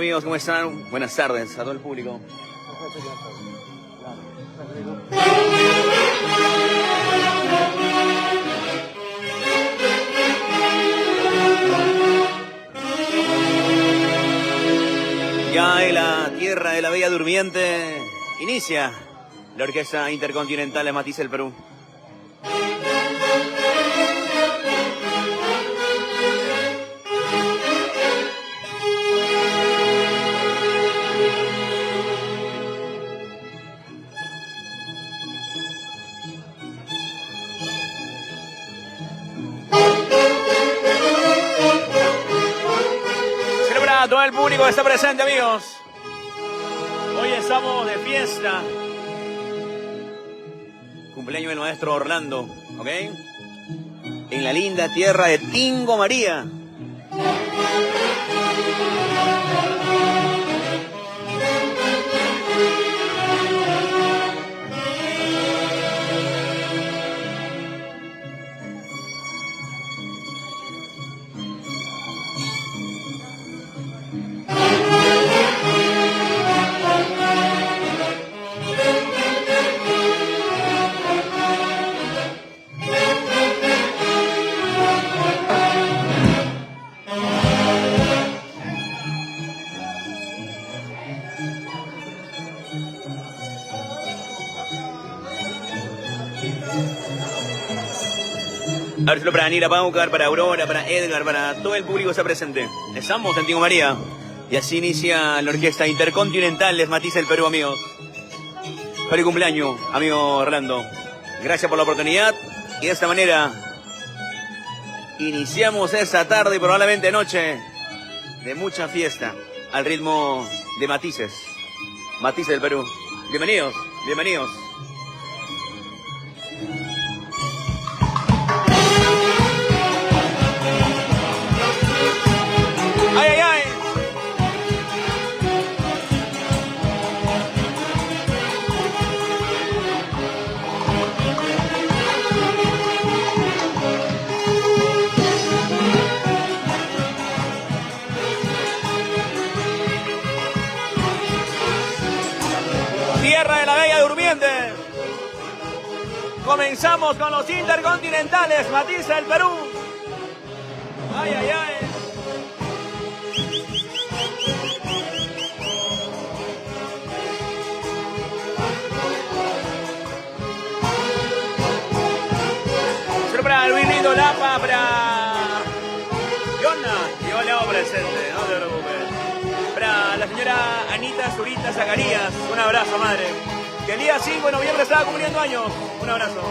amigos? ¿Cómo están? Buenas tardes a todo el público. Ya en la tierra de la Bella Durmiente inicia la Orquesta Intercontinental de Matiz del Perú. Celebra a todo el público que está presente, amigos. Hoy estamos de fiesta. Cumpleaños del maestro Orlando, ¿ok? En la linda tierra de Tingo María. A ver, para Anira Paucar, para Aurora, para Edgar, para todo el público que está presente. Estamos en Tingo María. Y así inicia la Orquesta Intercontinental Les Matiz del Perú, amigos. Feliz cumpleaños, amigo Orlando. Gracias por la oportunidad. Y de esta manera iniciamos esta tarde y probablemente noche de mucha fiesta al ritmo de Matices. Matices del Perú. Bienvenidos, bienvenidos. ¡Ay, ay, ay! Tierra de la Bella Durmiente. Comenzamos con los intercontinentales Matiz del Perú. ¡Ay, ay, ay! Para Luis Lito Lapa, para Yona, yo le hago presente, no te preocupes. Para la señora Anita Zurita Zacarías, un abrazo, madre. Que el día 5 de noviembre estaba cumpliendo años. Un abrazo.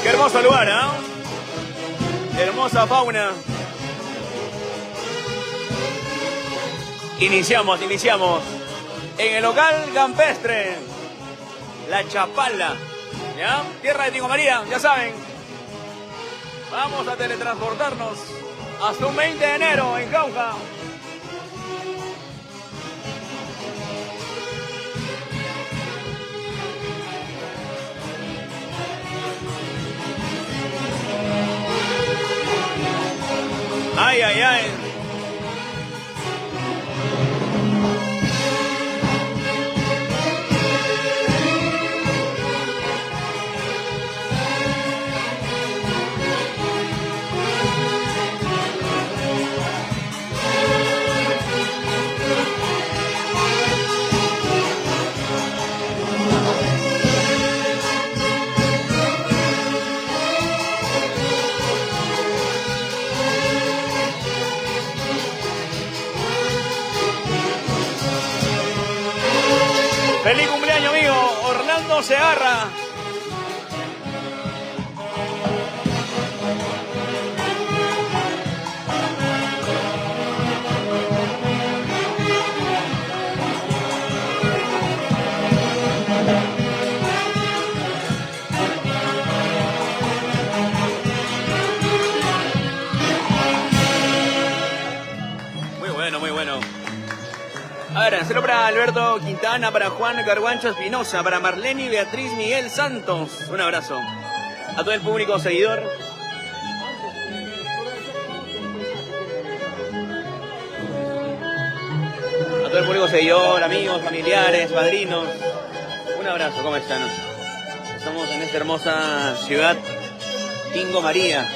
Qué hermoso lugar, ¿eh? Hermosa fauna. Iniciamos en el local campestre La Chapala, ¿ya? Tierra de Tingo María, ya saben. Vamos a teletransportarnos hasta un 20 de enero en Jauja. Ay, ay, ay. Feliz cumpleaños, amigo Orlando Segarra. Muy bueno, muy bueno. A ver, cero para Alberto Quintana, para Juan Carguancho Espinosa, para Marlene Beatriz Miguel Santos. Un abrazo. A todo el público seguidor. A todo el público seguidor, amigos, familiares, padrinos. Un abrazo, ¿cómo están? Estamos en esta hermosa ciudad, Tingo María.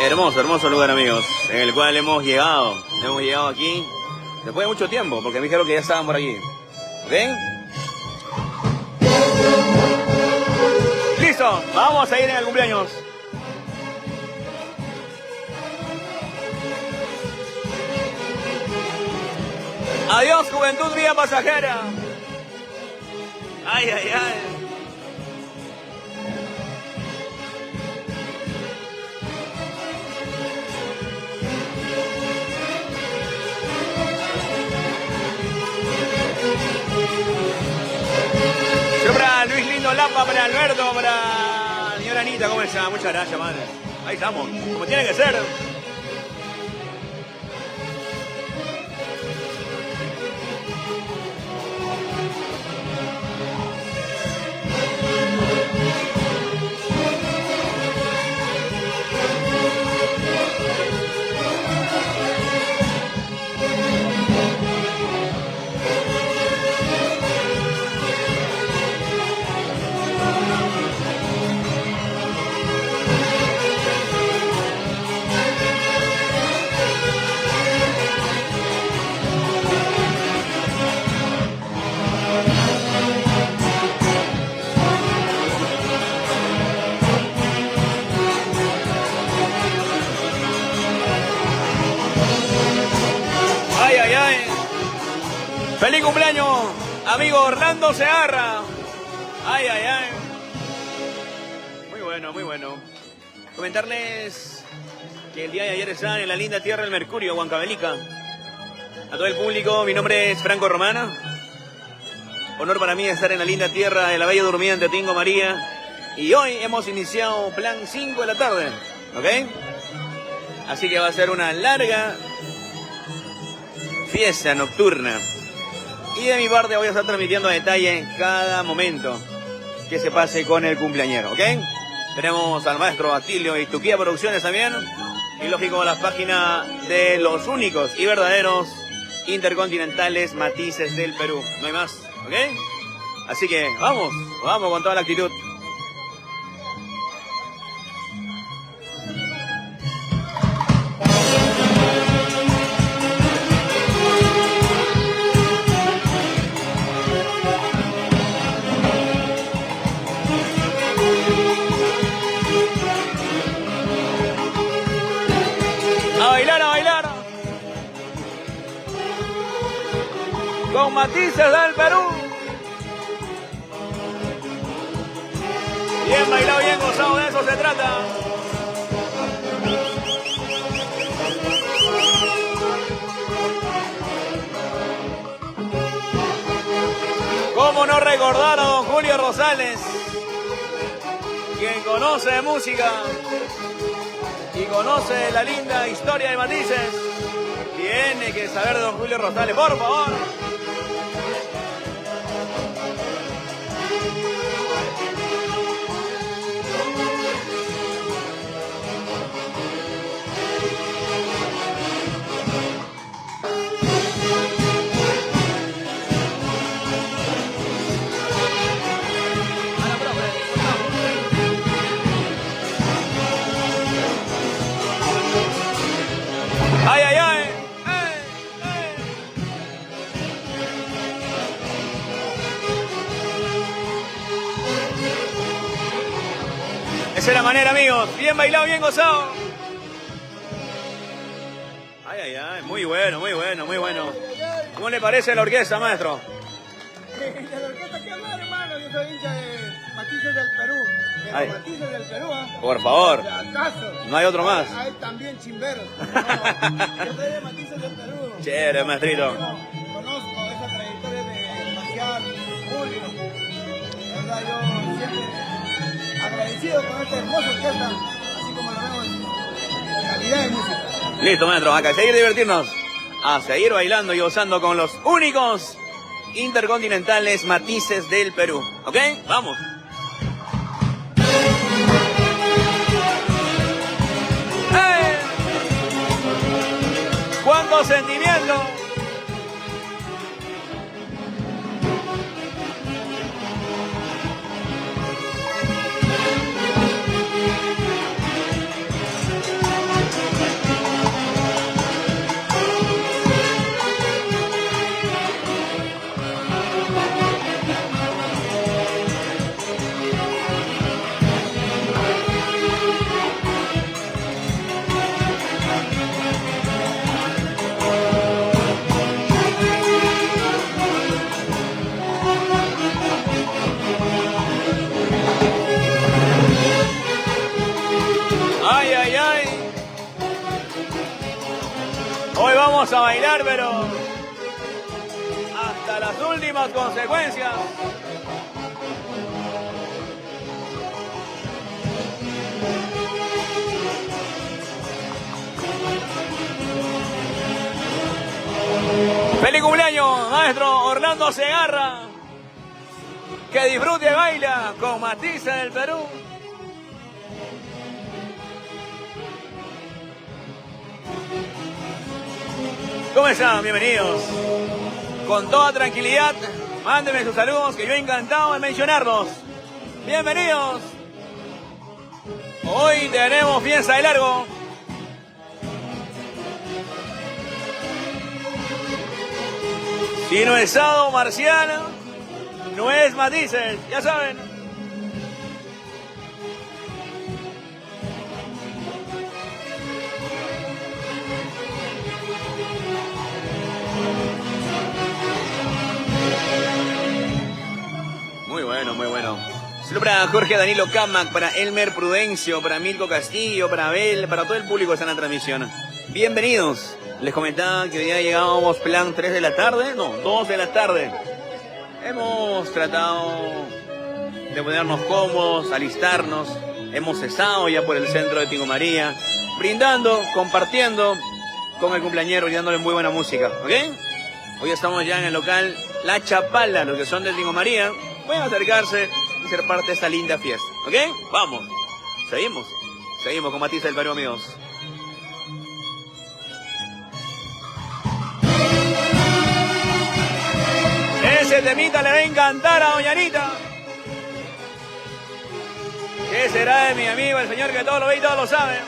Hermoso, hermoso lugar, amigos, en el cual hemos llegado. Hemos llegado aquí después de mucho tiempo, porque me dijeron que ya estaban por aquí. ¿Ven? ¡Listo! Vamos a ir en el cumpleaños. Adiós, juventud vía pasajera. Ay, ay, ay. Para Luis Lindo Lapa, para Alberto, para señora Anita, ¿cómo está? Muchas gracias, madre. Ahí estamos, como tiene que ser. ¡Feliz cumpleaños, amigo Orlando Segarra! ¡Ay, ay, ay! Muy bueno, muy bueno. Comentarles que el día de ayer estaban en la linda tierra del Mercurio, Huancavelica. A todo el público, mi nombre es Franco Romana. Honor para mí estar en la linda tierra de la Bella Durmiente, Tingo María. Y hoy hemos iniciado plan 5 de la tarde, ¿ok? Así que va a ser una larga fiesta nocturna. Y de mi parte voy a estar transmitiendo a detalle cada momento que se pase con el cumpleañero, ¿ok? Tenemos al maestro Atilio y Tuquía Producciones también. Y lógico, la página de los únicos y verdaderos intercontinentales Matices del Perú. No hay más, ¿ok? Así que vamos con toda la actitud. Con Matices del Perú. Bien bailado, bien gozado, de eso se trata. ¿Cómo no recordar a don Julio Rosales? Quien conoce de música y conoce la linda historia de Matices, tiene que saber de don Julio Rosales, por favor. ¡Ay, ay, ay! Esa es la manera, amigos. Bien bailado, bien gozado. Ay, ay, ay. Muy bueno, muy bueno, muy bueno. ¿Cómo le parece la orquesta, maestro? De la orquesta que hablar, hermano. Yo soy hincha de Matices del Perú. De los Matices del Perú, ¿eh? Por favor. ¿Acaso? No hay otro más. Hay también chimberos. No, yo soy de Matices del Perú. Chévere, maestrito. Yo conozco esa trayectoria de Marcial, Julio. De verdad, yo siempre agradecido agradecido con esta hermosa orquesta, así como lo vemos, calidad de música. Listo, maestro, acá a seguir divertirnos, a seguir bailando y gozando con los únicos intercontinentales Matices del Perú. ¿Ok? Vamos. ¡Eh! ¡Cuánto sentimiento! ¡Ay, ay, ay! Hoy vamos a bailar, pero hasta las últimas consecuencias. ¡Feliz cumpleaños, maestro Orlando Segarra! Que disfrute y baila con Matices del Perú. ¿Cómo están? Bienvenidos. Con toda tranquilidad, mándenme sus saludos, que yo encantado de mencionarlos. Bienvenidos. Hoy tenemos fiesta de largo. Si no es Sado Marciano, no es Matices, ya saben. Muy bueno, muy bueno. Saludos para Jorge Danilo Camac, para Elmer Prudencio, para Milko Castillo, para Abel, para todo el público que está en la transmisión. Bienvenidos. Les comentaba que hoy día llegábamos plan 3 de la tarde, no, 2 de la tarde. Hemos tratado de ponernos cómodos, alistarnos. Hemos cesado ya por el centro de Tingo María, brindando, compartiendo con el cumpleañero y dándole muy buena música, ¿ok? Hoy estamos ya en el local La Chapala, los que son de Tingo María. Pueden acercarse y ser parte de esta linda fiesta, ¿ok? Vamos, seguimos con Matices del Perú, amigos. Ese temita le va a encantar a doña Anita. ¿Qué será de mi amigo, el señor que todo lo ve y todo lo sabe?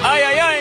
¡Ay, ay, ay!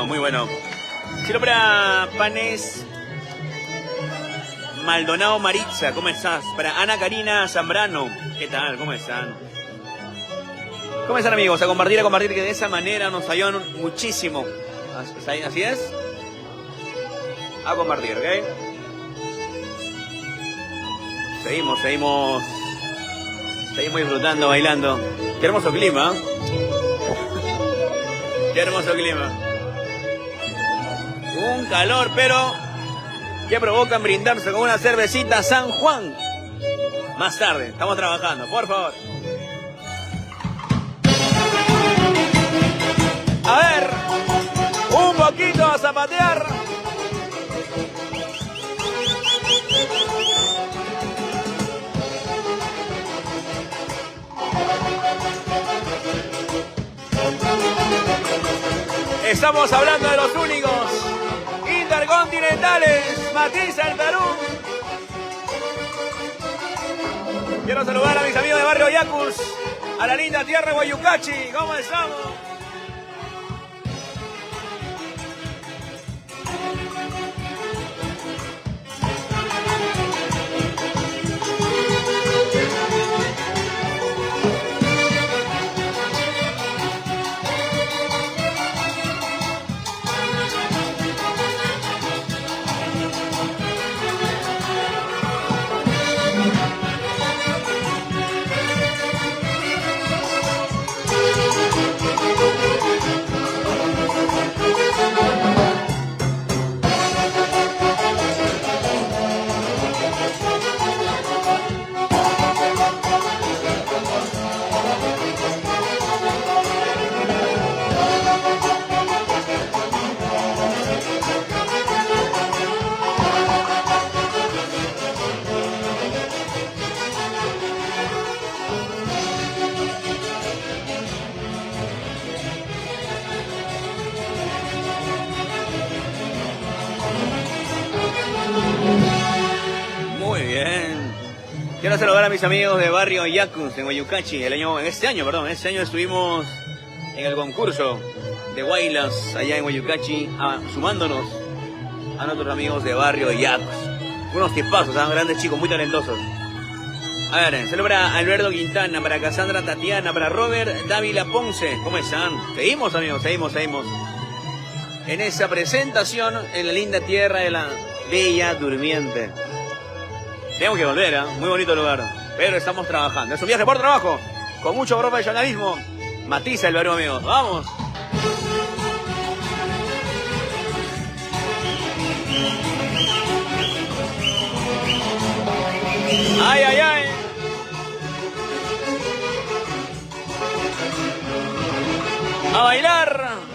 Muy bueno. Quiero para Panes Maldonado Maritza, ¿cómo estás? Para Ana Karina Zambrano, ¿qué tal? ¿Cómo están? ¿Cómo están, amigos? A compartir, que de esa manera nos ayudan muchísimo. ¿Así es? A compartir, ¿ok? Seguimos Seguimos disfrutando, bailando. Qué hermoso clima. Qué hermoso clima. Un calor, pero que provoca brindarse con una cervecita San Juan. Más tarde, estamos trabajando, por favor. A ver, un poquito a zapatear. Estamos hablando de los únicos intercontinentales, Matiz el Perú. Quiero saludar a mis amigos de Barrio Yacus, a la linda tierra de Guayucachi. ¿Cómo estamos? Quiero saludar a mis amigos de Barrio Yacus en Guayucachi. Este año estuvimos en el concurso de Guaylas allá en Guayucachi, sumándonos a nuestros amigos de Barrio Yacus. Unos tipazos, grandes chicos, muy talentosos. A ver, saludo para Alberto Quintana, para Cassandra Tatiana, para Robert Dávila Ponce. ¿Cómo están? Seguimos, amigos, seguimos. En esa presentación en la linda tierra de la Bella Durmiente. Tenemos que volver, muy bonito lugar, pero estamos trabajando. Es un viaje por trabajo, con mucho profesionalismo. Matiza el Perú, amigos. ¡Vamos! ¡Ay, ay, ay! ¡A bailar!